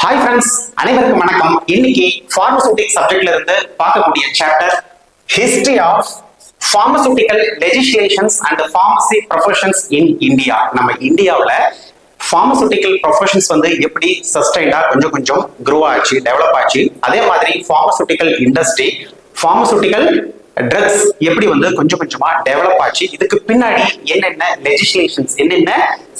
Hi friends, அனைவருக்கும் வணக்கம். இன்னைக்கு பார்மசூட்டிக் சப்ஜெக்ட்ல இருந்து பார்க்கக்கூடிய chapter history of pharmaceutical legislations and pharmacy professions in India. நம்ம இந்தியாவில் பார்மசூட்டிக்கல் ப்ரொஃபஷன்ஸ் வந்து எப்படி சஸ்டைண்டா கொஞ்சம் கொஞ்சம் க்ரோ ஆச்சு, டெவலப் ஆச்சு. அதே மாதிரி பார்மசூட்டிக்கல் இண்டஸ்ட்ரி, பார்மசூட்டிக்கல் ட்ரக்ஸ் எப்படி வந்து கொஞ்சம் கொஞ்சமா டெவலப் ஆச்சு, இதுக்கு பின்னாடி என்னென்ன லெஜிஸ்லேஷன்ஸ், என்னென்ன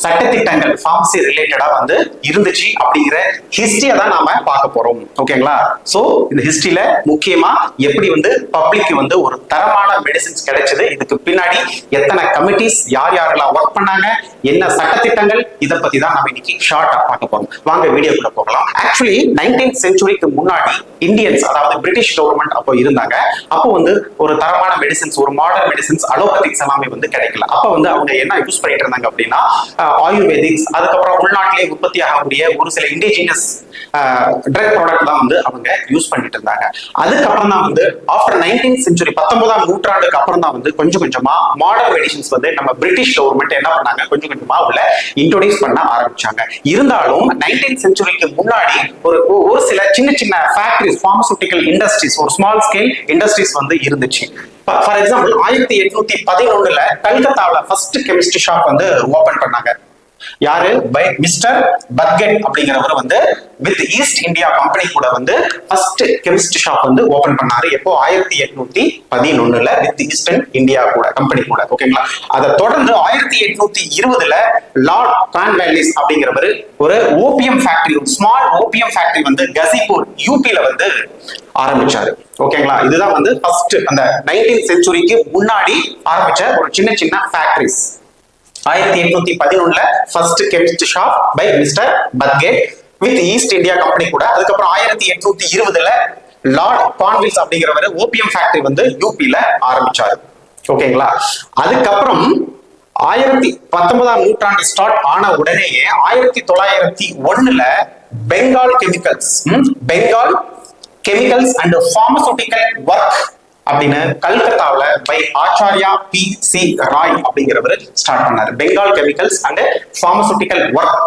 சட்டத்திட்டங்கள் பார்மசி ரிலேட்டடா வந்து இருந்துச்சு அப்படிங்கிற ஹிஸ்டரியை தான் நாம பார்க்க போறோம். ஓகேங்களா? சோ இந்த ஹிஸ்டரியில முக்கியமா எப்படி வந்து பப்ளிக்கு வந்து ஒரு தரமான மெடிசின்ஸ் கிடைச்சது, இதுக்கு பின்னாடி எத்தனை கமிட்டிஸ், யார் யாரெல்லாம் ஒர்க் பண்ணாங்க, என்ன சட்டத்திட்டங்கள், இதை பத்தி தான் நம்ம இன்னைக்கு ஷார்ட்டா பார்க்க போறோம். வாங்க வீடியோக்குள்ள போகலாம். ஆக்சுவலி 19th செஞ்சுரிக்கு முன்னாடி இந்தியன்ஸ், அதாவது பிரிட்டிஷ் கவர்மெண்ட் அப்போ இருந்தாங்க. அப்போ வந்து ஒரு தரமான மெடிசின்ஸ், ஒரு மாடர்ன் மெடிசின்ஸ், அலோபதிக்ஸ் எல்லாமே வந்து கிடைக்கல. அப்ப வந்து அவங்க என்ன யூஸ் பண்ணிட்டு இருந்தாங்க அப்படின்னா ஆயுர்வேதிக்ஸ், அதுக்கப்புறம் உள்நாட்டிலே உற்பத்தி ஆகக்கூடிய ஒரு சில இண்டிஜினியஸ் ட்ரக் ப்ராடக்ட் தான் வந்து அவங்க யூஸ் பண்ணிட்டு இருந்தாங்க. அதுக்கப்புறம் தான் வந்து ஆஃப்டர் 19th செஞ்சுரி, 19ஆம் நூற்றாண்டுக்கு அப்புறம் தான் வந்து கொஞ்சம் கொஞ்சமா மாடர்ன் மெடிசின்ஸ் வந்து நம்ம பிரிட்டிஷ் கவர்மெண்ட் என்ன பண்ணாங்க, கொஞ்சம் கொஞ்சமா உள்ள இன்ட்ரோடியூஸ் பண்ண ஆரம்பிச்சாங்க. இருந்தாலும் 19th செஞ்சுரிக்கு முன்னாடி ஒரு சில சின்ன சின்ன ஃபேக்டரிஸ், பார்மசூட்டிக்கல் இண்டஸ்ட்ரீஸ், ஒரு ஸ்மால் ஸ்கேல் இண்டஸ்ட்ரீஸ் வந்து இருந்துச்சு. ஃபார் எக்ஸாம்பிள் 1811 கல்கத்தாவில் ஃபர்ஸ்ட் கெமிஸ்ட்ரி ஷாப் வந்து ஓபன் பண்ணாங்க. யாரு? பை மிஸ்டர் பர்கெட் அப்படிங்கிறவர் வந்து வித் ஈஸ்ட் இந்தியா கம்பெனி கூட வந்து ஃபர்ஸ்ட் கெமிஸ்ட்ரி ஷாப் வந்து ஓபன் பண்ணாரு. எப்போ? 1811 வித் ஈஸ்டர்ன் இந்தியா கூட கம்பெனி கூட. ஓகேங்களா? அதை தொடர்ந்து 1820 லார்ட் கார்ன்வாலிஸ் அப்படிங்கிறவர் ஒரு ஓபியம் ஃபேக்டரி, ஒரு ஸ்மால் ஓபியம் ஃபேக்டரி வந்து கசிபூர் யூபில வந்து ஆரம்பிச்சாரு. ஓகேங்களா? இதுதான் வந்து ஃபர்ஸ்ட் அந்த 19th செஞ்சுரிக்கு முன்னாடி ஆரம்பிச்ச ஒரு சின்ன சின்ன factories. 1811 first chemistry shop by mister Bathgate with East India company கூட. அதுக்கப்புறம் 1820 லார்ட் கார்ன்வாலிஸ் அப்படிங்கிறவர் ஓபியம் ஃபேக்டரி வந்து யூபில ஆரம்பிச்சாரு. ஓகேங்களா? அதுக்கப்புறம் 19ஆம் நூற்றாண்டு ஸ்டார்ட் ஆன உடனேயே 1901 Bengal chemicals and pharmaceutical work அப்படின்னு கல்கத்தாவில் by Acharya P C Ray அப்படிங்கிறவர் ஸ்டார்ட் பண்ணாரு. Bengal chemicals and pharmaceutical work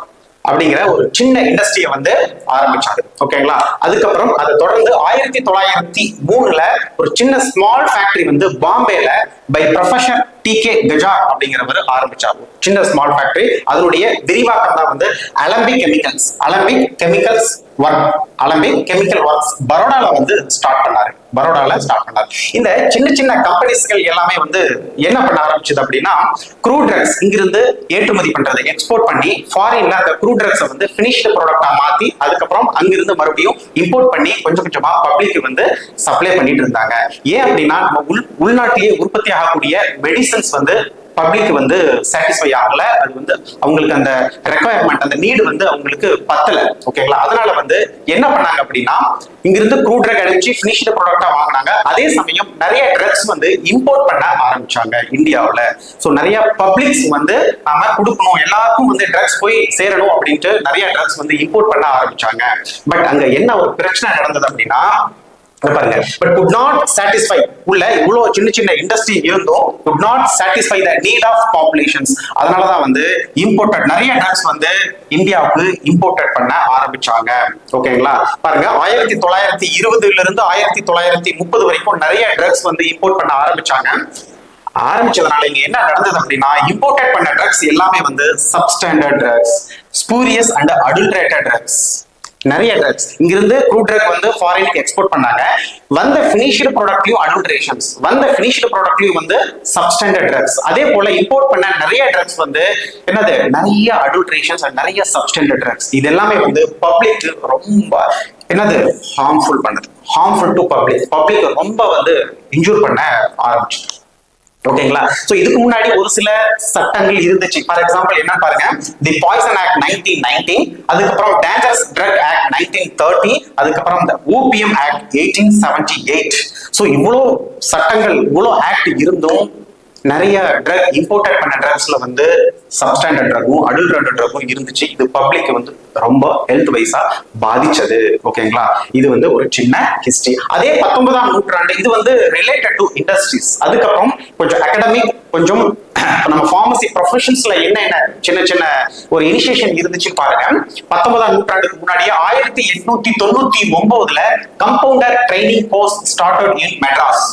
அப்படிங்கிற ஒரு சின்ன இண்டஸ்ட்ரியை வந்து ஆரம்பிச்சாரு. ஓகேங்களா? அதுக்கப்புறம் அதை தொடர்ந்து 1903 ஒரு சின்ன ஸ்மால் ஃபேக்டரி வந்து பாம்பேல பை ப்ரொஃபசர் டி.கே. கஜார் அப்படிங்கிறவர் ஆரம்பிச்சாரு. சின்ன ஸ்மால் ஃபேக்டரி. அதனுடைய விரிவாக்கம் தான் வந்து அலம்பிக் கெமிக்கல் ஒர்க்ஸ் பரோடால வந்து ஸ்டார்ட் பண்ணாரு. இந்த சின்ன சின்ன கம்பெனிஸ்கள் எல்லாமே வந்து என்ன பண்ண ஆரம்பிச்சது அப்படின்னா, க்ரூ ட்ரக்ஸ் இங்கிருந்து ஏற்றுமதி பண்றது, எக்ஸ்போர்ட் பண்ணி ஃபாரின்ல அந்த க்ரூ ட்ரக்ஸை வந்து ஃபினிஷ்டு ப்ராடக்டா மாத்தி அதுக்கப்புறம் அங்கிருந்து மறுபடியும் இம்போர்ட் பண்ணி கொஞ்சம் கொஞ்சமா பப்ளிக் வந்து சப்ளை பண்ணிட்டு இருந்தாங்க. ஏன் அப்படின்னா, நம்ம உள்நாட்டிலேயே உற்பத்தி ஆகக்கூடிய மெடிசன்ஸ் வந்து பப்ளிக் வந்து சாட்டிஸ்ஃபை ஆகல. அது வந்து அவங்களுக்கு அந்த ரெக்குவயர்மெண்ட், அந்த நீடு வந்து அவங்களுக்கு பத்தல. ஓகேங்களா? அதனால வந்து என்ன பண்ணாங்க அப்படின்னா, இங்கிருந்து க்ரூ ட்ரக் அடிச்சு ஃபினிஷ்டு ப்ராடக்டா வாங்கினாங்க. அதே சமயம் நிறைய ட்ரக்ஸ் வந்து இம்போர்ட் பண்ண ஆரம்பிச்சாங்க இந்தியாவில். ஸோ நிறைய பப்ளிக்ஸ் வந்து நாம கொடுக்கணும், எல்லாருக்கும் வந்து ட்ரக்ஸ் போய் சேரணும் அப்படின்ட்டு நிறைய ட்ரக்ஸ் வந்து இம்போர்ட் பண்ண ஆரம்பிச்சாங்க. பட் அங்க என்ன ஒரு பிரச்சனை நடந்தது அப்படின்னா, பாருங்க, பட் could not satisfy உள்ள இவ்வளவு சின்ன சின்ன இண்டஸ்ட்ரி இருந்தும் could not satisfy the need of populations. அதனாலதான் வந்து இம்போர்ட்டட் நிறைய ட்ரக்ஸ் வந்து இந்தியாவுக்கு இம்போர்ட்டட் பண்ண ஆரம்பிச்சாங்க. ஓகேங்களா? பாருங்க, 1920 இருந்து 1930 வரைக்கும் நிறைய ட்ரக்ஸ் வந்து இம்போர்ட் பண்ண ஆரம்பிச்சதுனால இங்க என்ன நடந்தது அப்படின்னா, இம்போர்ட்டட் பண்ண ட்ரக்ஸ் எல்லாமே வந்து substandard drugs, spurious and adulterated drugs. நிறைய ட்ரக்ஸ் இங்கிருந்து க்ரூ ட்ரக் வந்து ஃபாரினுக்கு எக்ஸ்போர்ட் பண்ணாங்க. வந்த ஃபினிஷ்டு ப்ராடக்ட்லயும் அடல்ட்ரேஷன்ஸ், வந்த ஃபினிஷ்டு ப்ராடக்ட்லயும் வந்து சப்ஸ்டாண்டர்ட் ட்ரக்ஸ். அதே போல இம்போர்ட் பண்ண நிறைய ட்ரக்ஸ் வந்து என்னது, நிறைய அடல்ட்ரேஷன்ஸ் அண்ட் நிறைய சப்ஸ்டாண்டர்ட் ட்ரக்ஸ். இது எல்லாமே வந்து பப்ளிக் ரொம்ப என்னது ஹார்ம்ஃபுல் டு பப்ளிக் ரொம்ப வந்து இன்ஜூர் பண்ண ஆரம்பிச்சு. ஓகேங்களா? சோ இதுக்கு முன்னாடி ஒரு சில சட்டங்கள் இருந்துச்சு. ஃபார் எக்ஸாம்பிள் என்ன பாருங்க, தி பாய்சன் ஆக்ட் 1919, அதுக்கப்புறம் டேஞ்சரஸ் ட்ரக் ஆக்ட் 1930, அதுக்கப்புறம் இந்த ஓபியம் ஆக்ட் 1878. சோ இவ்வளோ சட்டங்கள், இவ்வளோ ஆக்ட் இருந்தும் நிறைய ட்ரக் இம்போர்ட்டட் பண்ண ட்ரக்ஸ்ல வந்து சப்ஸ்டாண்டர்ட் ட்ரக்கும் அடல்ட்ரேட்டட் ட்ரக்கும் இருந்துச்சு. இது பப்ளிக் வந்து ரொம்ப ஹெல்த் வைஸா பாதிச்சது. ஓகேங்களா? இது வந்து ஒரு சின்ன ஹிஸ்டரி. அதே 19ஆம் நூற்றாண்டு இது வந்து ரிலேட்டட் டு இண்டஸ்ட்ரீஸ். அதுக்கப்புறம் கொஞ்சம் அகாடமிக், கொஞ்சம் நம்ம ஃபார்மசி ப்ரொஃபஷன்ஸ்ல என்ன சின்ன சின்ன ஒரு இனிஷியேஷன் இருந்துச்சுன்னு பாருங்க. 19ஆம் நூற்றாண்டுக்கு முன்னாடியே 1899ல compounder training course started in Madras.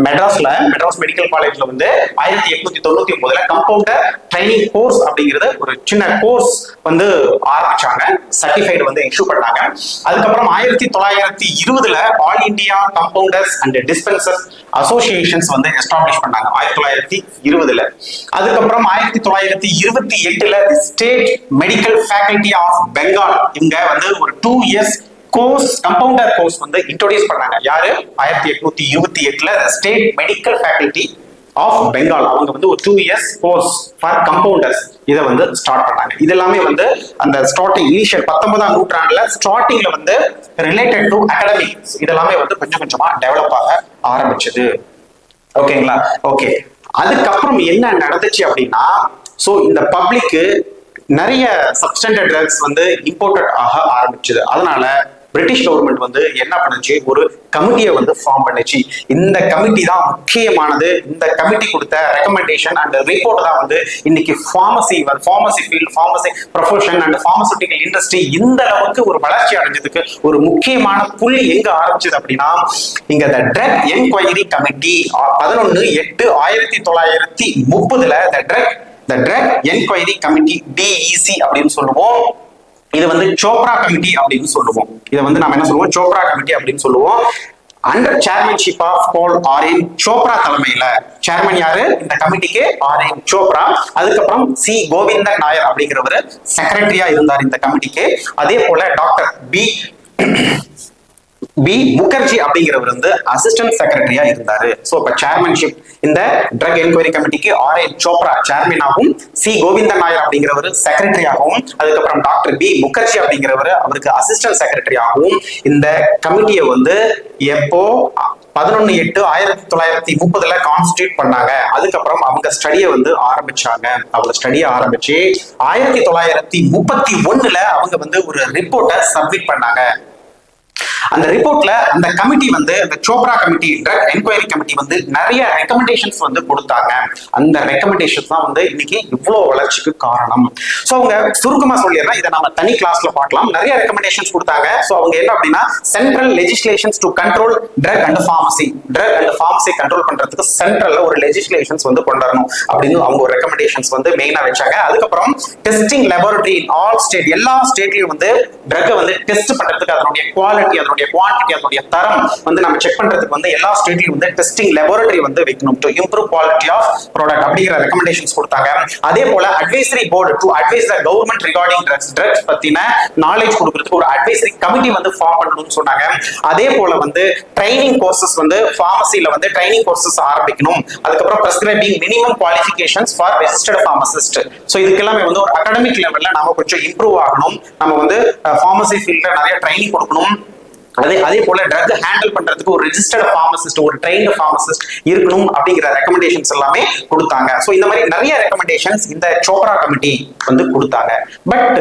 Madras medical காலேஜ்ல வந்து 1899ல கம்பவுண்டர் ட்ரைனிங் கோர்ஸ் அப்படிங்கிறது ஒரு சின்ன கோர்ஸ் வந்து ஆரம்பிச்சாங்க. சர்டிஃபைடு வந்து இஷ்யூ பண்ணாங்க. அதுக்கப்புறம் 1920ல all India compounders and dispensers associations வந்து எஸ்டாப்ளிஷ் பண்ணாங்க 1920ல. அதுக்கப்புறம் 1928ல state medical faculty of Bengal இவங்க வந்து ஒரு 2 years கோர்ஸ் கம்பவுண்டர் கோர்ஸ் வந்து இன்ட்ரோடியூஸ் பண்ணாங்க. யாரு? 1828ல state medical faculty of Bengal அவங்க வந்து ஒரு 2 years கோர்ஸ் ஃபார் கம்பவுண்டர்ஸ் இதை வந்து ஸ்டார்ட் பண்ணாங்க. இது எல்லாமே வந்து அந்த ஸ்டார்டிங் இனிஷியல் 19ஆம் நூற்றாண்டுல ஸ்டார்டிங்ல வந்து ரிலேட்டட் டு அகாடமிக்ஸ் இதெல்லாமே வந்து கொஞ்சம் கொஞ்சமா டெவலப் ஆக ஆரம்பிச்சது. ஓகேங்களா? ஓகே, அதுக்கப்புறம் என்ன நடந்துச்சு அப்படின்னா, சோ இந்த பப்ளிக்கு நிறைய சப்ஸ்டண்டட் ட்ரக்ஸ் வந்து இம்போர்ட்டட் ஆக ஆரம்பிச்சது. அதனால பிரிட்டிஷ் கவர்மெண்ட் வந்து என்ன பண்ணுச்சு, ஒரு கமிட்டியை வந்து ஃபார்ம் பண்ணுச்சு. இந்த கமிட்டி தான் முக்கியமானது. இந்த கமிட்டி கொடுத்த ரெக்கமெண்டேஷன் அண்ட் ரிப்போர்ட் தான் வந்து இன்னைக்கு pharmacy field, pharmacy profession and pharmaceutical industry இந்த அளவுக்கு ஒரு வளர்ச்சி அடைஞ்சதுக்கு ஒரு முக்கியமான புள்ளி எங்க ஆரம்பிச்சது அப்படின்னா, இங்க ட்ரக் என்கொயரி கமிட்டி 11/8/1930ல ட்ரக் என்கொயரி கமிட்டி DEC அப்படின்னு சொல்லுவோம். இது வந்து சோப்ரா கமிட்டி அப்படின்னு சொல்லுவோம். இதை வந்து நம்ம என்ன சொல்லுவோம், சோப்ரா கமிட்டி அப்படின்னு சொல்லுவோம். அண்டர் சேர்மன்ஷிப் ஆஃப் பால் RN சோப்ரா தலைமையில. சேர்மன் யாரு இந்த கமிட்டிக்கு? RN சோப்ரா. அதுக்கப்புறம் C கோவிந்தன் நாயர் அப்படிங்கிறவர் செக்ரட்டரியா இருந்தார் இந்த கமிட்டிக்கு. அதே போல டாக்டர் பி முகர்ஜி அப்படிங்கிறவர் வந்து அசிஸ்டன்ட் செக்ரட்டரியா இருந்தாரு. சோ இப்ப சேர்மன்ஷிப் இந்த ட்ரக் என்கொயரி கமிட்டிக்கு RN சோப்ரா சேர்மனாகவும், C கோவிந்தன் நாயர் அப்படிங்கிறவர் செக்ரட்டரியாகவும், அதுக்கப்புறம் டாக்டர் பி முகர்ஜி அப்படிங்கிறவர் அவருக்கு அசிஸ்டன்ட் செக்ரட்டரியாகவும் இந்த கமிட்டியை வந்து எப்போ 11/8/1930ல கான்ஸ்டிடியூட் பண்ணாங்க. அதுக்கப்புறம் அவங்க ஸ்டடியை வந்து ஆரம்பிச்சாங்க. அவங்க ஸ்டடியை ஆரம்பிச்சு 1931ல அவங்க வந்து ஒரு ரிப்போர்ட்டை சப்மிட் பண்ணாங்க. அந்த ரிப்போர்ட்ல அந்த கமிட்டி வந்து அந்த Chopra committee drug enquiry committee வந்து நிறைய ரெக்கமெண்டேஷன்ஸ் வந்து கொடுத்தாங்க. அந்த ரெக்கமெண்டேஷன்ஸ் தான் வந்து இன்னைக்கு இவ்வளவு வளர்ச்சிக்கு காரணம். சோ அவங்க சுருக்கமா சொல்லிடுறேன், இதை நம்ம தனி கிளாஸ்ல பார்க்கலாம். நிறைய ரெக்கமெண்டேஷன்ஸ் கொடுத்தாங்க. சோ அவங்க என்ன அப்படின்னா, central legislations to control drug and pharmacy control பண்றதுக்கு சென்ட்ரல்ல ஒரு லெஜிஸ்லேஷன்ஸ் வந்து கொண்டு வரணும் அப்படின்னு அவங்க ஒரு ரெக்கமெண்டேஷன்ஸ் வந்து மெயினா வச்சாங்க. அதுக்கப்புறம் testing laboratory in all state, எல்லா ஸ்டேட்லயும் வந்து ட்ரக்கை வந்து டெஸ்ட் பண்றதுக்கு அதனுடைய குவாலிட்டி, அதனுடைய குவான்டிட்டி, அதனுடைய தரம் வந்து நம்ம செக் பண்றதுக்கு வந்து எல்லா ஸ்டேட்லயும் வந்து டெஸ்டிங் லேபரட்டரி வந்து வைக்கணும் to improve quality of product அப்படிங்கிற ரெக்கமெண்டேஷன்ஸ் கொடுத்தாங்க. அதே போல advisory board to advise the government regarding drugs பத்தின நாலேஜ் கொடுக்கிறதுக்கு ஒரு அட்வைசரி கமிட்டி வந்து ஃபார்ம் பண்ணணும்னு சொன்னாங்க. அதே போல வந்து ட்ரைனிங் கோர்சஸ் வந்து ஃபார்மசில வந்து ட்ரைனிங் கோர்சஸ் ஆரம்பிக்கணும். அதுக்கப்புறம் prescribing minimum qualifications for registered pharmacist. So இதுக்கு எல்லாமே வந்து ஒரு அகாடமிக் லெவல்ல நாம கொஞ்சம் இம்ப்ரூவ் ஆகணும். நம்ம வந்து ஃபார்மசி ஃபீல்ட்ல நிறைய ட்ரைனிங் கொடுக்கணும். அதே போல ட்ரக் ஹேண்டில் பண்றதுக்கு ஒரு ரெஜிஸ்டர்ட் ஃபார்மசிஸ்ட், ஒரு ட்ரெயின்டு ஃபார்மசிஸ்ட் இருக்கணும் அப்படிங்கிற ரெக்கமெண்டேஷன்ஸ் எல்லாமே கொடுத்தாங்க. சோ இந்த மாதிரி நிறைய ரெக்கமெண்டேஷன்ஸ் இந்த சோப்ரா கமிட்டி வந்து கொடுத்தாங்க. பட்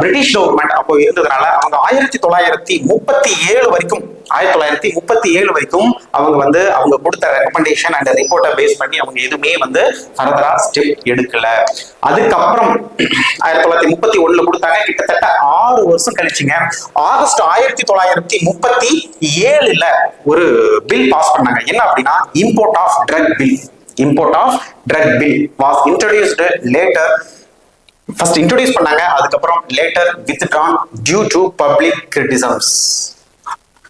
பிரிட்டிஷ் கவர்மெண்ட் அப்போ இருந்ததுனால அவங்க 1937 வரைக்கும் அவங்க வந்து அவங்க கொடுத்த ரெக்கமெண்டேஷன் அண்ட் ரிப்போர்ட்டை பேஸ் பண்ணி அவங்க எதுவுமே வந்து ஃபர்தரா ஸ்டெப் எடுக்கல. அதுக்கப்புறம் 1931ல கொடுத்தாங்க. கிட்டத்தட்ட 6 வருஷம் கழிச்சுங்க ஆகஸ்ட் 1937ல ஒரு பில் பாஸ் பண்ணாங்க. என்ன அப்படின்னா, import of drug bill was introduced later. First introduce பண்ணாங்க, அதுக்கப்புறம் later withdrawn due to public criticisms.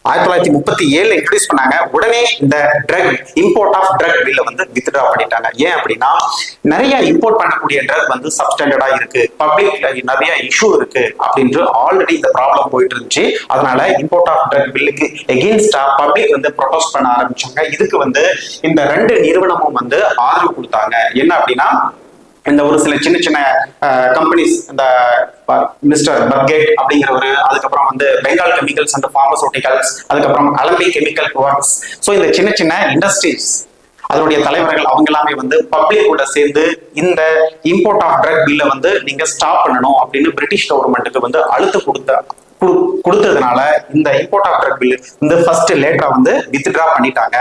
1937ல இன்ட்ரோடியூஸ் பண்ணாங்க. உடனே இந்த இம்போர்ட் ஆஃப் ட்ரக் பில்ல வந்து வித்ட்ரா பண்ணிட்டாங்க. ஏன் அப்படின்னா, நிறைய இம்போர்ட் பண்ணக்கூடிய ட்ரக் வந்து சப்ஸ்டாண்டர்டா இருக்கு, பப்ளிக்ல நிறைய இஷ்யூ இருக்கு அப்படின்று ஆல்ரெடி இந்த ப்ராப்ளம் போயிட்டு இருந்துச்சு. அதனால இம்போர்ட் ஆஃப் ட்ரக் பில்லுக்கு எகெயின்ஸ்டா பப்ளிக் வந்து ப்ரொபோஸ் பண்ண ஆரம்பிச்சாங்க. இதுக்கு வந்து இந்த 2 நிறுவனமும் வந்து ஆதரவு கொடுத்தாங்க. என்ன அப்படின்னா, இந்த ஒரு சில சின்ன சின்ன கம்பெனிஸ், இந்த மிஸ்டர் பர்கேட் அப்படிங்கிறவரு, அதுக்கப்புறம் வந்து பெங்கால் கெமிக்கல்ஸ் அண்ட் ஃபார்மசூட்டிகல்ஸ், அதுக்கப்புறம் அலம்பி கெமிக்கல் ஒர்க்ஸ். ஸோ இந்த சின்ன சின்ன இண்டஸ்ட்ரீஸ் அதனுடைய தலைவர்கள் அவங்க எல்லாமே வந்து பப்ளிக் கூட சேர்ந்து இந்த இம்போர்ட் ஆஃப் ட்ரக் பில்லை வந்து நீங்க ஸ்டாப் பண்ணணும் அப்படின்னு பிரிட்டிஷ் கவர்மெண்ட்டுக்கு வந்து அழுத்தம் கொடுத்ததுனால இந்த இம்போர்ட் ஆஃப் ட்ரக் பில் இந்த ஃபர்ஸ்ட் லேட்டரா வந்து வித்ட்ரா பண்ணிட்டாங்க.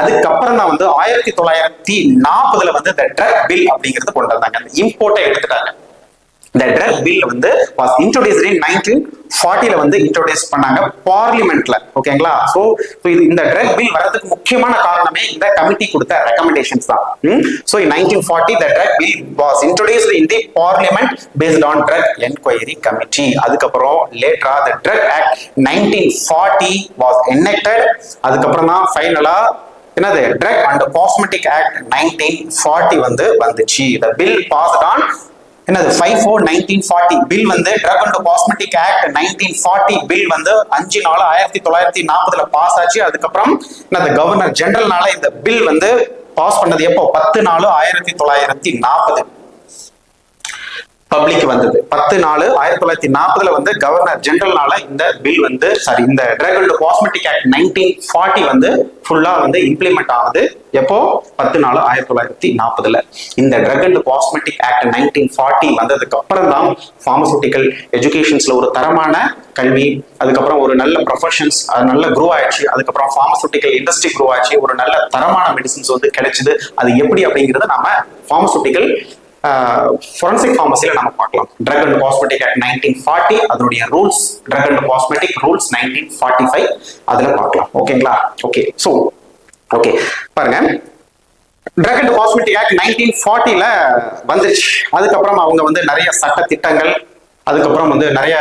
அதுக்கப்புறம் தான் வந்து 1940 வந்து இந்த ட்ரக் பில் அப்படிங்கிறது கொண்டு வந்தாங்க. அந்த இம்போர்ட்டை எடுத்துட்டாங்க. இந்த ட்ரக் பில் வந்து was introduced in 1940 வந்து இன்ட்ரோடியூஸ் பண்ணாங்க பார்லிமெண்ட்ல. ஓகேங்களா? சோ இந்த ட்ரக் பில் வரதுக்கு முக்கியமான காரணமே இந்த கமிட்டி கொடுத்த ரெக்கமெண்டேஷன்ஸ் தான். So in 1940 the drug bill was introduced in the parliament based on drug enquiry committee. அதுக்கப்புறம் லேட்டரா the drug act 1940 was enacted. அதுக்கப்புறம் தான் ஃபைனலா என்னது ட்ரக் அண்ட் காஸ்மெட்டிக் ஆக்ட் 1940 வந்து வந்துச்சு. the bill passed on என்னது 54/1940 பில் வந்து drug and cosmetic act 1940 bill வந்து 5/4/1940 பாஸ் ஆச்சு. அதுக்கப்புறம் என்னது கவர்னர் ஜெனரல்னால இந்த பில் வந்து பாஸ் பண்ணது எப்போ 10/4/1940 பப்ளிக் வந்தது. 10/4/1940 வந்து கவர்னர் ஜெனரல்னால இந்த பில் வந்து இந்த ட்ரக் அண்ட் காஸ்மெட்டிக் ஆக்ட் 1940 வந்து ஃபுல்லா வந்து இம்ப்ளிமெண்ட் ஆனது எப்போ 10/4/1940. இந்த ட்ரக் அண்ட் காஸ்மெட்டிக் ஆக்ட் 1940 வந்ததுக்கு அப்புறம் தான் பார்மசூட்டிக்கல் எஜுகேஷன்ஸ்ல ஒரு தரமான கல்வி, அதுக்கப்புறம் ஒரு நல்ல ப்ரொஃபஷன்ஸ் நல்ல க்ரோ ஆயிடுச்சு. அதுக்கப்புறம் பார்மசூட்டிக்கல் இண்டஸ்ட்ரி க்ரோ ஆச்சு. ஒரு நல்ல தரமான மெடிசின்ஸ் வந்து கிடைச்சது. அது எப்படி அப்படிங்கிறத நம்ம பார்மசூட்டிக்கல் forensic pharmacy நம்ம பார்க்கலாம். ட்ரக் அண்ட் காஸ்மெட்டிக் ஆக்ட் 1940 அதனுடைய rules, drug and cosmetic rules 1945 அதுல பார்க்கலாம். ஓகேங்களா? ஓகே, சோ ஓகே பாருங்க, ட்ரக் அண்ட் காஸ்மெட்டிக் ஆக்ட் 1940 வந்துச்சு. அதுக்கப்புறம் அவங்க வந்து நிறைய சட்ட திட்டங்கள், அதுக்கப்புறம் வந்து நிறைய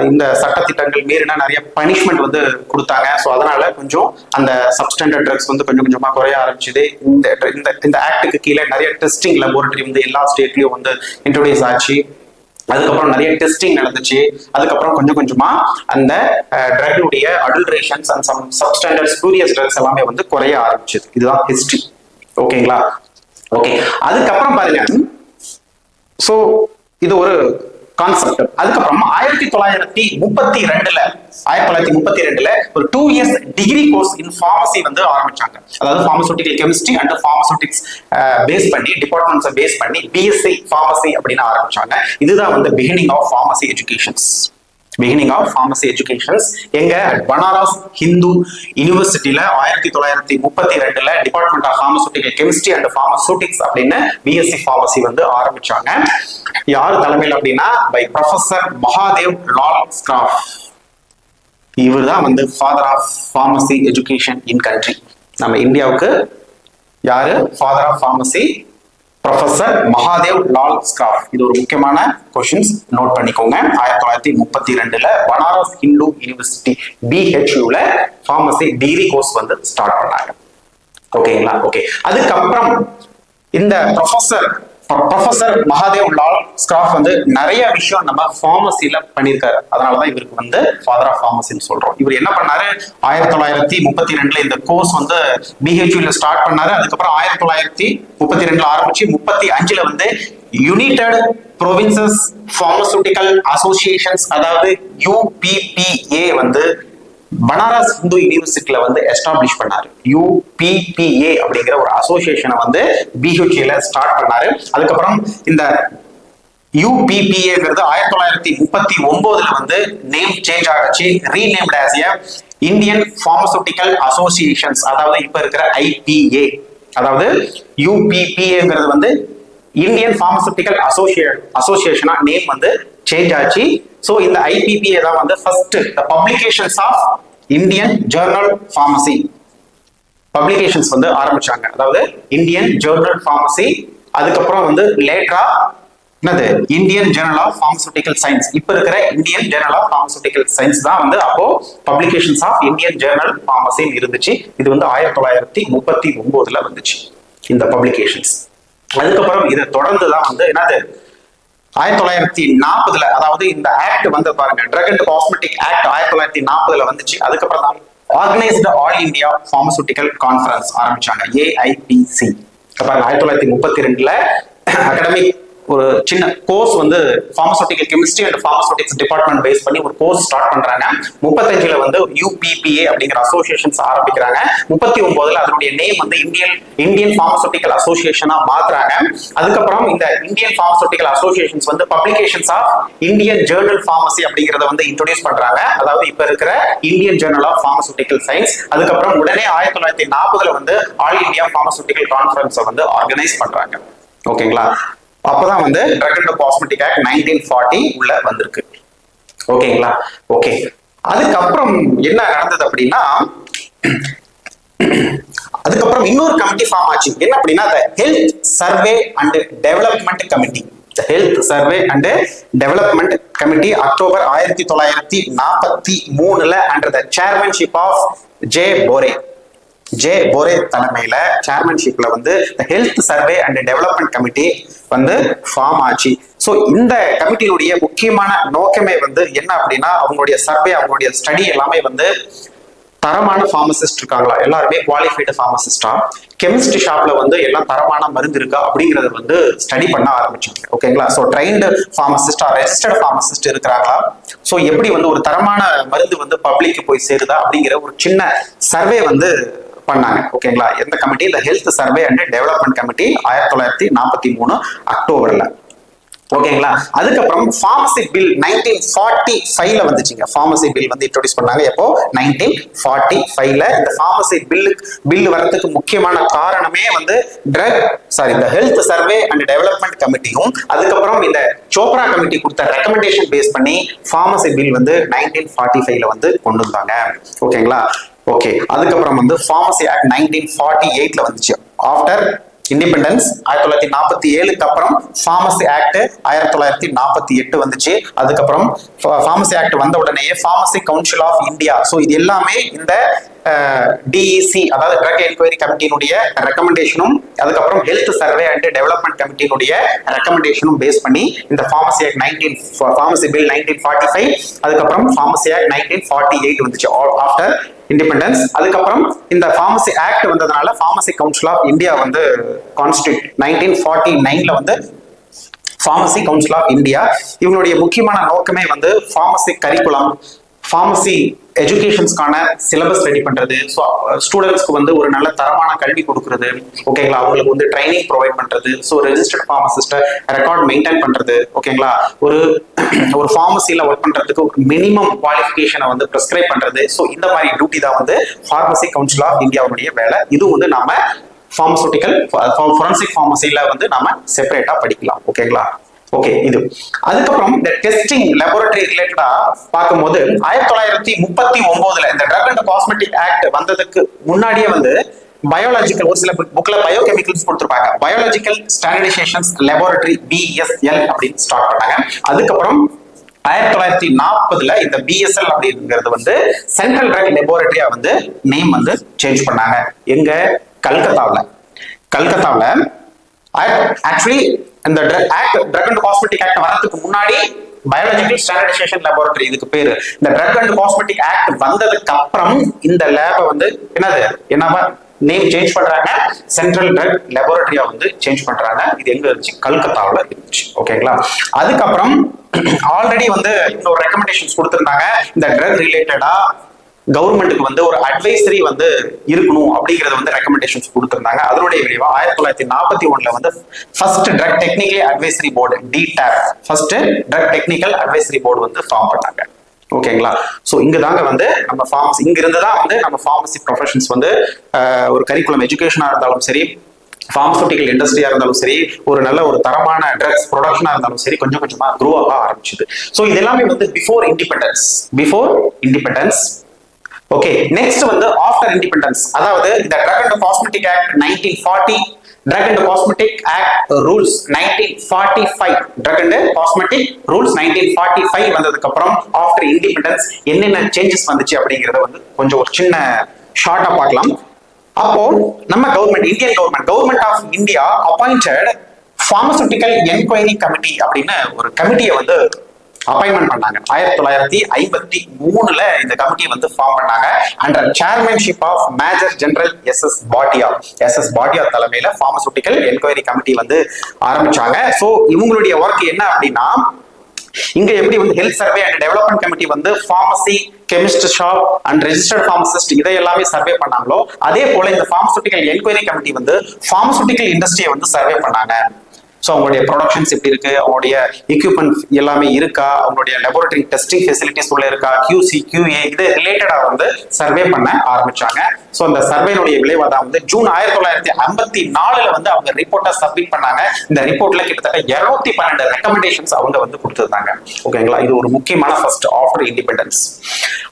இந்த சட்டத்திட்டங்கள் மீறினா நிறைய பனிஷ்மெண்ட் வந்து கொடுத்தாங்க. ஸோ அதனால கொஞ்சம் அந்த சப்ஸ்டாண்டர்ட் ட்ரக்ஸ் வந்து கொஞ்சம் கொஞ்சமா குறைய ஆரம்பிச்சுது. இந்த ஆக்டுக்கு கீழே நிறைய டெஸ்டிங் லெபோரட்டரி வந்து எல்லா ஸ்டேட்லயும் வந்து இன்ட்ரோடியூஸ் ஆச்சு. அதுக்கப்புறம் நிறைய டெஸ்டிங் நடந்துச்சு. அதுக்கப்புறம் கொஞ்சம் கொஞ்சமா அந்த ட்ரக்குடைய adulterations and substandard spurious drugs எல்லாமே வந்து குறைய ஆரம்பிச்சது. இதுதான் ஹிஸ்டரி. ஓகேங்களா? ஓகே, அதுக்கப்புறம் பாருங்க, ஸோ இது ஒரு கான்செப்ட். அதுக்கப்புறம் 1932 ஒரு 2 இயர்ஸ் டிகிரி கோர்ஸ் இன் பார்மசி வந்து ஆரம்பிச்சாங்க. அதாவது பார்மசூட்டிக்கல் கெமிஸ்ட்ரி அண்ட் பார்மசூட்டிக்ஸ் பேஸ் பண்ணி டிபார்ட்மெண்ட்ஸை பேஸ் பண்ணி பிஎஸ்சி பார்மசி அப்படின்னு ஆரம்பிச்சாங்க. இதுதான் வந்து பிகினிங் ஆஃப் பார்மசி எஜுகேஷன்ஸ். எங்க பனாரஸ் ஹிந்து யூனிவர்சிட்டியில 1932 department of pharmaceutical chemistry and pharmaceutics அப்படின்னு பிஎஸ்சி பார்மசி வந்து ஆரம்பிச்சாங்க. யாரு தலைமையில் அப்படின்னா பை ப்ரொஃபசர் மகாதேவ் லால் ஸ்கிராஃப். இவர் தான் வந்து father of pharmacy education in country. நம்ம இந்தியாவுக்கு யாரு father of pharmacy? Professor Mahadev Lal Schroff. இது ஒரு முக்கியமான கொஸ்டின்ஸ், நோட் பண்ணிக்கோங்க. 1932 பனாரஸ் ஹிந்து யூனிவர்சிட்டி BHUல பார்மசி டிகிரி கோர்ஸ் வந்து ஸ்டார்ட் பண்ணாங்க. ஓகேங்களா? ஓகே, அதுக்கப்புறம் இந்த ப்ரொஃபசர் மகாதேவ் லால் ஸ்கிராஃப் வந்து நிறைய விஷயம் நம்ம பார்மசியில பண்ணியிருக்காரு. அதனாலதான் இவருக்கு வந்து ஃபாதர் ஆஃப் பார்மசின்னு சொல்றோம். இவர் என்ன பண்ணாரு? 1932 இந்த கோர்ஸ் வந்து BHUல ஸ்டார்ட் பண்ணாரு. அதுக்கப்புறம் 1932 ஆரம்பிச்சு 35 வந்து யுனைடெட் ப்ரொவின்சஸ் பார்மசூட்டிக்கல் அசோசியேஷன்ஸ், அதாவது UPPA வந்து பனாரஸ் ஹிந்து யூனிவர்சிட்டியில வந்து எஸ்டாப்ளிஷ் பண்ணாரு. UPPA அப்படிங்கிற ஒரு அசோசியேஷனை வந்து BHUல ஸ்டார்ட் பண்ணாரு. அதுக்கப்புறம் இந்த UPPAங்கிறது 1939 வந்து நேம் சேஞ்ச் ஆகிச்சு. Renamed as a Indian pharmaceutical associations, அதாவது இப்ப இருக்கிற IPA. அதாவது UPPAங்கிறது வந்து இந்தியன் பார்மசூட்டிக்கல் அசோசியேஷனா நேம் வந்து சேஞ்ச் ஆச்சு. சோ இந்த IPPA தான் வந்து first publications of Indian journal pharmacy publications வந்து ஆரம்பிச்சாங்க. அதாவது இந்தியன் ஜர்னல் பார்மசி, அதுக்கப்புறம் வந்து லேட்டரா என்னது Indian journal of pharmaceutical science. இப்ப இருக்கிற Indian journal of pharmaceutical science தான் வந்து அப்போ publications of Indian journal pharmacy இருந்துச்சு. இது வந்து 1939 வந்துச்சு இந்த பப்ளிகேஷன்ஸ். அதுக்கப்புறம் இதை தொடர்ந்து தான் வந்து என்னது 1940 அதாவது இந்த ஆக்ட் வந்து பாருங்க, ட்ரக் அண்ட் காஸ்மெட்டிக் ஆக்ட் 1940 வந்துச்சு. அதுக்கப்புறம் தான் organised all India pharmaceutical conference ஆரம்பிச்சாங்க, AIPC. பாருங்க 1932 அகாடமிக் ஒரு சின்ன கோர்ஸ் வந்து pharmaceutical chemistry and pharmaceutics department base பண்ணி ஒரு கோர்ஸ் ஸ்டார்ட் பண்றாங்க. 35ல வந்து UPPA அப்படிங்கிற அசோசியேஷன்ஸ் ஆரம்பிக்கிறாங்க. 39ல அதனுடைய நேம் வந்து இந்தியன் பார்மசூட்டிக்கல் அசோசியேஷனா மாத்துறாங்க. அதுக்கப்புறம் இந்த இந்தியன் பார்மசூட்டிக்கல் அசோசியேஷன்ஸ் வந்து publications of Indian journal pharmacy அப்படிங்கறத வந்து இன்ட்ரோடியூஸ் பண்றாங்க. அதாவது இப்ப இருக்கிற Indian journal of pharmaceutical science. அதுக்கப்புறம் உடனே 1940ல வந்து ஆல் இந்தியா பார்மசூட்டிக்கல் கான்ஃபரன்ஸை வந்து ஆர்கனைஸ் பண்றாங்க. ஓகேங்களா? அப்பதான் வந்து ட்ரக் அண்ட் காஸ்மெட்டிக் ஆக்ட் 1940 உள்ள வந்திருக்கு. ஓகேங்களா? ஓகே, அதுக்கப்புறம் என்ன நடந்தது அப்படின்னா, அதுக்கப்புறம் இன்னொரு கமிட்டி ஃபார்ம் ஆச்சு. என்ன அப்படின்னா health survey and development committee. Health survey and development committee October 1943ல under the chairmanship of J Bhore தலைமையில சேர்மன்ஷிப்ல வந்து health survey and development committee வந்து ஃபார்ம் ஆச்சு. ஸோ இந்த கமிட்டியினுடைய முக்கியமான நோக்கமே வந்து என்ன அப்படின்னா, அவங்களுடைய சர்வே, அவங்களுடைய ஸ்டடி எல்லாமே வந்து தரமான பார்மசிஸ்ட் இருக்காங்களா, எல்லாருமே குவாலிஃபைடு பார்மசிஸ்டா, கெமிஸ்ட்ரி ஷாப்ல வந்து எல்லாம் தரமான மருந்து இருக்கா அப்படிங்கறத வந்து ஸ்டடி பண்ண ஆரம்பிச்சாங்க. ஓகேங்களா? ஸோ ட்ரைன்டு பார்மசிஸ்டா, ரெஜிஸ்டர்ட் பார்மசிஸ்ட் இருக்கிறாங்களா, ஸோ எப்படி வந்து ஒரு தரமான மருந்து வந்து பப்ளிக்கு போய் சேருதா அப்படிங்கிற ஒரு சின்ன சர்வே வந்து பண்ணாங்க. ஓகேங்களா? எந்த கமிட்டி? இந்த health survey and development committee 1943 அக்டோபர்ல. ஓகேங்களா? அதுக்கப்புறம் பார்மசி பில் 1945ல வந்துச்சுங்க. பார்மசி பில் வந்து இன்ட்ரோடியூஸ் பண்ணாங்க. எப்போ? 1945ல. இந்த பார்மசி பில் வரதுக்கு முக்கியமான காரணமே வந்து இந்த ஹெல்த் சர்வே அண்ட் டெவலப்மெண்ட் கமிட்டியும் அதுக்கப்புறம் இந்த சோப்ரா கமிட்டி கொடுத்த ரெக்கமெண்டேஷன் பேஸ் பண்ணி பார்மசி பில் வந்து 1945ல வந்து கொண்டு வந்தாங்க. ஓகேங்களா? ஓகே, அதுக்கப்புறம் வந்து பார்மசி ஆக்ட் 1948ல வந்துச்சு. ஆஃப்டர் இண்டிபெண்டன்ஸ் 1947க்கு அப்புறம் பார்மசி ஆக்ட் 1948 வந்துச்சு. அதுக்கப்புறம் பார்மசி ஆக்ட் வந்த உடனே pharmacy council of India, so இது எல்லாமே இந்த DEC அதாவது ட்ரக் என்கொயரி கமிட்டியினுடைய ரெக்கமெண்டேஷனும் அதுக்கப்புறம் ஹெல்த் சர்வே அண்ட் டெவலப்மெண்ட் கமிட்டியினுடைய ரெக்கமெண்டேஷனும் பேஸ் பண்ணி இந்த பார்மசி ஆக்ட் பார்மசி பில் 1945 அதுக்கப்புறம் பார்மசி ஆக்ட் 1948 வந்துச்சு ஆஃப்டர் இண்டிபெண்டன்ஸ். அதுக்கப்புறம் இந்த பார்மசி ஆக்ட் வந்ததுனால பார்மசி கவுன்சில் ஆஃப் இந்தியா வந்து கான்ஸ்டியூட் 1949ல வந்து பார்மசி கவுன்சில் ஆஃப் இந்தியா. இவங்களுடைய முக்கியமான நோக்கமே வந்து பார்மசி கரிக்குலம், பார்மசி எஜுகேஷன்ஸ்க்கான சிலபஸ் ரெடி பண்றது, ஸோ ஸ்டூடெண்ட்ஸ்க்கு வந்து ஒரு நல்ல தரமான கல்வி கொடுக்கறது. ஓகேங்களா? அவங்களுக்கு வந்து ட்ரைனிங் ப்ரொவைட் பண்றது, ஸோ ரெஜிஸ்டர்ட் பார்மசிஸ்ட ரெக்கார்ட் மெயின்டைன் பண்றது. ஓகேங்களா? ஒரு பார்மசியில ஒர்க் பண்றதுக்கு மினிமம் குவாலிஃபிகேஷனை வந்து ப்ரிஸ்கிரைப் பண்றது. ஸோ இந்த மாதிரி டியூட்டி தான் வந்து பார்மசி கவுன்சில் ஆஃப் இந்தியாவுடைய வேலை. இது வந்து நாம பார்மசூட்டிக்கல் ஃபோரன்சிக் பார்மசியில வந்து நாம செப்பரேட்டா படிக்கலாம். ஓகேங்களா? ஓகே, இது அதுக்கப்புறம் இந்த டெஸ்டிங் லேபரட்டரி ரிலேட்டடா பார்க்கும்போது 1939ல இந்த ட்ரக் அண்ட் காஸ்மெட்டிக் ஆக்ட் வந்ததுக்கு முன்னாடியே வந்து பயாலஜிக்கல் ஒரு சில புக்ல பயோகெமிக்கல்ஸ் கொடுத்துருப்பாங்க. பயாலஜிக்கல் ஸ்டாண்டர்டைசேஷன்ஸ் லேபரட்டரி BSL அப்படின்னு ஸ்டார்ட் பண்ணாங்க. அதுக்கப்புறம் 1940ல இந்த BSL அப்படிங்கிறது வந்து சென்ட்ரல் ட்ரக் லேபரட்டரியா வந்து நேம் வந்து சேஞ்ச் பண்ணாங்க. எங்க? கல்கத்தாவில் ஆக்சுவலி இந்த ட்ரக் அண்ட் காஸ்மெட்டிக் ஆக்ட் வரதுக்கு முன்னாடி பயாலஜிக்கல் ஸ்டாண்டர்டைசேஷன் லேபரட்டரி இதுக்கு பேரு. இந்த ட்ரக் அண்ட் காஸ்மெட்டிக் ஆக்ட் வந்ததுக்கு அப்புறம் இந்த லேபை வந்து என்னவா நேம் சேஞ்ச் பண்றாங்க, சென்ட்ரல் ட்ரக் லேபரட்டரியா வந்து சேஞ்ச் பண்றாங்க. இது எங்க இருந்துச்சு? கல்கத்தாவில் இருந்துச்சு. ஓகேங்களா? அதுக்கப்புறம் ஆல்ரெடி வந்து இன்னொரு ரெக்கமெண்டேஷன்ஸ் கொடுத்திருந்தாங்க. இந்த ட்ரக் ரிலேட்டடா கவர்மெண்ட்டுக்கு வந்து ஒரு அட்வைசரி வந்து இருக்கணும் அப்படிங்கறது வந்து ரெக்கமெண்டேஷன்ஸ் கொடுத்திருந்தாங்க. அதனுடைய விளைவா 1941ல வந்து first drug technical advisory board DTAP, first drug technical advisory board வந்து ஃபார்ம் பண்ணாங்க. ஓகேங்களா? ஸோ இங்க தாங்க வந்து நம்ம ஃபார்மசி இங்க இருந்து தான் வந்து நம்ம ஃபார்மசி ப்ரொஃபஷன்ஸ் வந்து ஒரு கரிக்குலம் எஜுகேஷனா இருந்தாலும் சரி, பார்மசூட்டிக்கல் இண்டஸ்ட்ரியா இருந்தாலும் சரி, ஒரு நல்ல ஒரு தரமான ட்ரக்ஸ் ப்ரொடக்ஷனா இருந்தாலும் சரி, கொஞ்சம் கொஞ்சமா க்ரோ ஆக ஆரம்பிச்சுது. ஸோ இது எல்லாமே வந்து பிஃபோர் இண்டிபெண்டன்ஸ். ஓகே, நெக்ஸ்ட் வந்து ஆஃப்டர் இண்டிபெண்டன்ஸ், அதாவது இந்த drug and cosmetic act 1940, drug and cosmetic act rules 1945, drug and cosmetic rules 1945 வந்ததுக்கு அப்புறம் ஆஃப்டர் இண்டிபெண்டன்ஸ் என்னென்ன சேஞ்சஸ் வந்துச்சு அப்படிங்கறத வந்து கொஞ்சம் ஒரு சின்ன ஷார்ட்டா பார்க்கலாம். அப்போ நம்ம Indian government of India appointed pharmaceutical enquiry committee அப்படின்னு ஒரு கமிட்டியை வந்து அப்பாயின்மெண்ட் பண்ணாங்க. 1953 இந்த கமிட்டி வந்து ஃபார்ம் பண்ணாங்க. Under chairmanship of major general S S. Bhatia தலைமையில பார்மசூட்டிக்கல் என்கொயரி கமிட்டி வந்து ஆரம்பிச்சாங்க. சோ இவங்களுடைய ஒர்க் என்ன அப்படின்னா, இங்க எப்படி வந்து health survey and development committee வந்து pharmacy, chemist shop and registered pharmacist இதை எல்லாமே சர்வே பண்ணாங்களோ, அதே போல இந்த பார்மசூட்டிக்கல் என்கொயரி கமிட்டி வந்து பார்மசூட்டிக்கல் இண்டஸ்ட்ரியை வந்து சர்வே பண்ணாங்க. ஸோ அவங்களுடைய ப்ரொடக்ஷன்ஸ் எப்படி இருக்கு, அவங்களுடைய எக்யூப்மெண்ட் எல்லாமே இருக்கா, அவங்களுடைய லெபோரட்டரி டெஸ்டிங் ஃபெசிலிட்டிஸ் உள்ள இருக்கா, QC QA இது ரிலேட்டடா வந்து சர்வே பண்ண ஆரம்பிச்சாங்க. ஸோ அந்த சர்வேனுடைய விளைவாக தான் வந்து ஜூன் 1954 வந்து அவங்க ரிப்போர்ட்டை சப்மிட் பண்ணாங்க. இந்த ரிப்போர்ட்ல கிட்டத்தட்ட 212 ரெக்கமெண்டேஷன்ஸ் அவங்க வந்து கொடுத்துருந்தாங்க. ஓகேங்களா, இது ஒரு முக்கியமான ஃபர்ஸ்ட் ஆஃப்டர் இண்டிபெண்டன்ஸ்.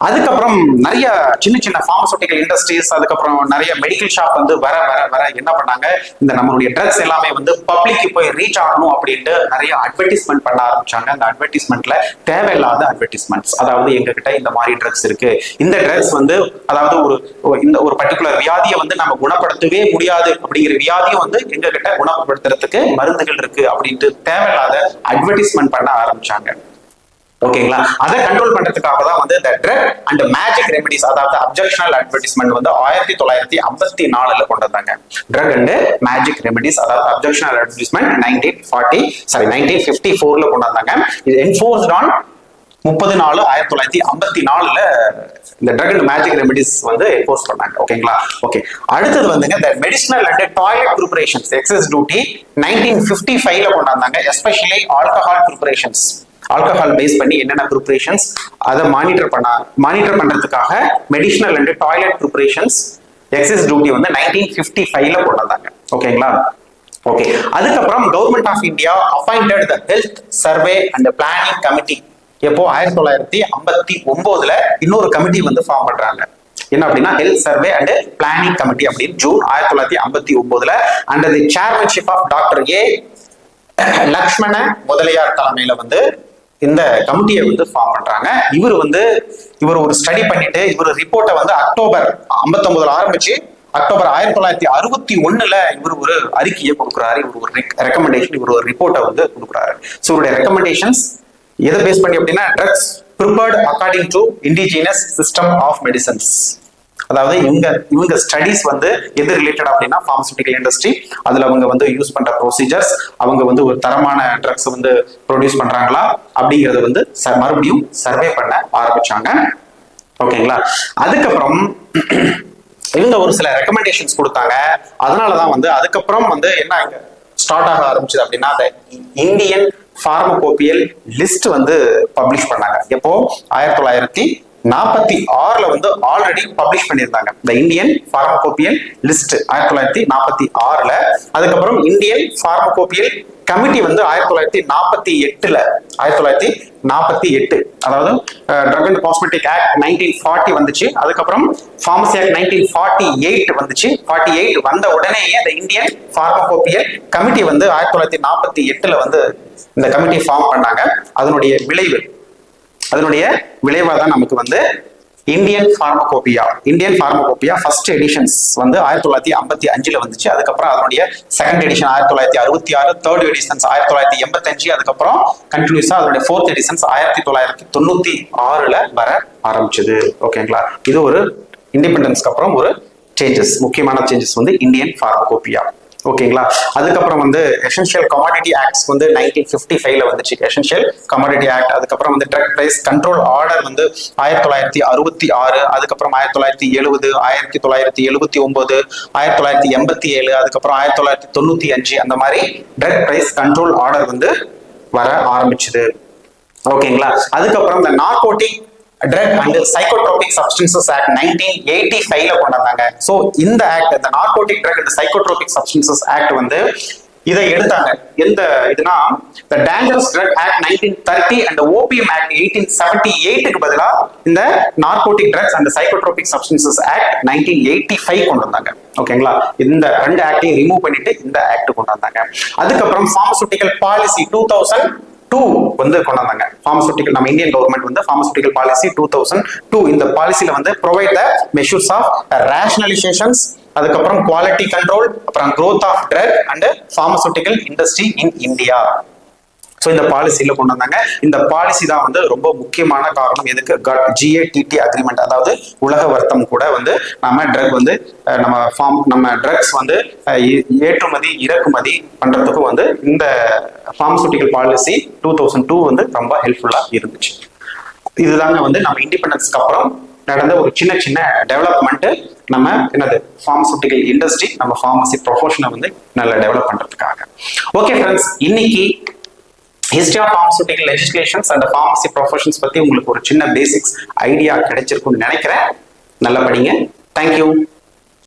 அதுக்கப்புறம் நிறைய சின்ன சின்ன பார்மசூட்டிக்கல் இண்டஸ்ட்ரீஸ், அதுக்கப்புறம் நிறைய மெடிக்கல் ஷாப் வந்து வர வர வர என்ன பண்ணாங்க, இந்த நம்மளுடைய ட்ரக்ஸ் எல்லாமே வந்து பப்ளிக்கு போய் ரீச் ஆகணும் அப்படின்ட்டு நிறைய அட்வர்டைஸ்மெண்ட் பண்ண ஆரம்பிச்சாங்க. அந்த அட்வர்டைஸ்மெண்ட்ல தேவையில்லாத அட்வர்டைஸ்மெண்ட்ஸ், அதாவது எங்க கிட்ட இந்த மாதிரி ட்ரக்ஸ் இருக்கு, இந்த ட்ரக்ஸ் வந்து அதாவது ஒரு பர்டிகுலர் வியாதியை வந்து நம்ம குணப்படுத்தவே முடியாது, அப்படிங்கிற வியாதியும் வந்து எங்க கிட்ட குணப்படுத்துறதுக்கு மருந்துகள் இருக்கு அப்படின்ட்டு தேவையில்லாத அட்வர்டைஸ்மெண்ட் பண்ண ஆரம்பிச்சாங்க. ஓகேங்களா, அதை கண்ட்ரோல் பண்றதுக்காக தான் வந்து இந்த ட்ரக் அண்ட் மேஜிக் ரெமெடிஸ், அதாவது அப்ஜெக்ஷனல் அட்வர்டைஸ்மெண்ட் வந்து 1954 கொண்டு வந்தாங்க. ட்ரக் அண்ட் மேஜிக் ரெமெடிஸ், அதாவது அப்ஜெக்ஷனல் அட்வர்டைஸ்மெண்ட் 1954 கொண்டு வந்தாங்க. இது என்ஃபோர்ஸ்ட் ஆன் 30/4/1954 இந்த ட்ரக் அண்ட் மேஜிக் ரெமெடிஸ் வந்து என்ஃபோர்ஸ் பண்ணாங்க. ஓகேங்களா, ஓகே. அடுத்தது வந்துங்க இந்த medicinal and toilet preparations excise duty 1955 கொண்டு வந்தாங்க. Especially alcohol preparations, alcohol base பண்ணி என்னென்ன ப்ரிப்பரேஷன்ஸ் அதை மானிட்டர் பண்றதுக்காக medicinal and toilet preparations excise duty வந்து 1955 கொண்டு வந்தாங்க. ஓகேங்களா, ஓகே. அதுக்கப்புறம் government of India appointed the health survey and planning committee. எப்போ 1959 இன்னொரு கமிட்டி வந்து ஃபார்ம் பண்றாங்க. என்ன அப்படின்னா health survey and planning committee அப்படின்னு June 1959 under the chairmanship of doctor A Lakshmana Mudaliar தலைமையில வந்து இந்த கமிட்டியை வந்து ஃபார்ம் பண்றாங்க. இவர் ஒரு ஸ்டடி பண்ணிட்டு இவர் ரிப்போர்ட்டை வந்து அக்டோபர் 59 ஆரம்பிச்சு அக்டோபர் 1961 இவர் ஒரு அறிக்கையை கொடுக்குறாரு. இவர் ஒரு ரெக்கமெண்டேஷன், இவர் ஒரு ரிப்போர்ட்டை வந்து கொடுக்குறாரு. ஸோ இவருடைய ரெக்கமெண்டேஷன்ஸ் எதை பேஸ் பண்ணி அப்படின்னா drugs prepared according to indigenous system of medicines. அதாவது இவங்க ஸ்டடிஸ் வந்து எது ரிலேட்டட் அப்படின்னா பார்மசூட்டிக்கல் இண்டஸ்ட்ரி, அதுல அவங்க வந்து யூஸ் பண்ற ப்ரொசீஜர்ஸ், அவங்க வந்து ஒரு தரமான ட்ரக்ஸ் வந்து ப்ரொடியூஸ் பண்றாங்களா அப்படிங்கறத வந்து மறுபடியும் சர்வே பண்ண ஆரம்பிச்சாங்க. ஓகேங்களா, அதுக்கப்புறம் இவங்க ஒரு சில ரெக்கமெண்டேஷன்ஸ் கொடுத்தாங்க. அதனாலதான் வந்து அதுக்கப்புறம் வந்து என்ன ஸ்டார்ட் ஆக ஆரம்பிச்சது அப்படின்னா இந்தியன் பார்மகோபியல் லிஸ்ட் வந்து பப்ளிஷ் பண்ணாங்க. எப்போ 1946 வந்து ஆல்ரெடி பப்ளிஷ் பண்ணியிருந்தாங்க இந்த இந்தியன் பார்மகோபியல் லிஸ்ட் 1946. அதுக்கப்புறம் இந்தியன் பார்மகோபியல் கமிட்டி வந்து 1948 அதாவது ட்ரக் அண்ட் காஸ்மெட்டிக் ஆக்ட் 1940 வந்துச்சு. அதுக்கப்புறம் பார்மசி ஆக்ட் 1948 வந்துச்சு. 48 வந்த உடனேயே இந்த இந்தியன் பார்மகோபியல் கமிட்டி வந்து 1948 வந்து இந்த கமிட்டி ஃபார்ம் பண்ணாங்க. அதனுடைய விளைவாக தான் நமக்கு வந்து இந்தியன் பார்மகோபியா ஃபர்ஸ்ட் எடிஷன்ஸ் வந்து 1955 வந்துச்சு. அதுக்கப்புறம் அதனுடைய செகண்ட் எடிஷன் 1966, தேர்ட் எடிஷன்ஸ் 1985, அதுக்கப்புறம் கண்டினியூஸா அதனுடைய ஃபோர்த் எடிஷன்ஸ் 1996 வர ஆரம்பிச்சது. ஓகேங்களா, இது ஒரு இண்டிபெண்டன்ஸ்க்கு அப்புறம் ஒரு சேஞ்சஸ், முக்கியமான சேஞ்சஸ் வந்து இந்தியன் பார்மகோபியா. ஓகேங்களா, அதுக்கப்புறம் வந்து எசென்ஷியல் கமாடிட்டி ஆக்ட்ஸ் வந்து 1955 வந்துச்சு. எசென்ஷியல் கமாடிட்டி ஆக்ட், அதுக்கப்புறம் வந்து ட்ரக் பிரைஸ் கண்ட்ரோல் ஆர்டர் வந்து 1966, அதுக்கப்புறம் 1970, 1979, 1987, அதுக்கப்புறம் 1995 அந்த மாதிரி ட்ரக் பிரைஸ் கண்ட்ரோல் ஆர்டர் வந்து வர ஆரம்பிச்சுது. ஓகேங்களா, அதுக்கப்புறம் இந்த narcotic drug and psychotropic substances act 1985 கொண்டு வந்தாங்க. சோ இந்த ஆக்ட், இந்த narcotic drug and psychotropic substances act வந்து இதை எடுத்தாங்க. எந்த இதுனா the dangerous drug act 1930 and opium act 1878க்கு பதிலா இந்த narcotic drugs and psychotropic substances act 1985 கொண்டு வந்தாங்க. ஓகேங்களா, இந்த ரெண்டு ஆக்டையும் ரிமூவ் பண்ணிட்டு இந்த ஆக்ட் கொண்டு வந்தாங்க. அதுக்கப்புறம் பார்மசூட்டிக்கல் பாலிசி 2002 வந்து கொண்டு வந்தாங்க. பார்மசூட்டிக்கல் நம்ம இந்தியன் கவர்மெண்ட் வந்து பார்மசூட்டிக்கல் பாலிசி 2002 இந்த பாலிசில வந்து provide the measures of rationalisations, அதுக்கப்புறம் குவாலிட்டி கண்ட்ரோல், அப்புறம் growth of drug and pharmaceutical industry in India. So இந்த பாலிசியில கொண்டு வந்தாங்க. இந்த பாலிசி தான் வந்து ரொம்ப முக்கியமான காரணம் எதுக்கு GATT அக்ரிமெண்ட், அதாவது உலக வர்த்தம் கூட வந்து நம்ம ட்ரக் வந்து நம்ம ட்ரக்ஸ் வந்து ஏற்றுமதி இறக்குமதி பண்றதுக்கும் வந்து இந்த ஃபார்மசூட்டிக்கல் பாலிசி 2002 வந்து ரொம்ப ஹெல்ப்ஃபுல்லா இருந்துச்சு. இதுதாங்க வந்து நம்ம இண்டிபெண்டன்ஸ்க்கு அப்புறம் நடந்த ஒரு சின்ன சின்ன டெவலப்மெண்ட். நம்ம என்னது ஃபார்மசூட்டிக்கல் இண்டஸ்ட்ரி, நம்ம ஃபார்மசி ப்ரொஃபஷனை வந்து நல்லா டெவலப் பண்றதுக்காக. ஓகே ஃப்ரெண்ட்ஸ், இன்னைக்கு history of pharmaceutical legislations and pharmacy professions பத்தி உங்களுக்கு ஒரு சின்ன பேசிக்ஸ் ஐடியா கிடைச்சிருக்கும்னு நினைக்கிறேன். நல்லா படிங்க. தேங்க்யூ.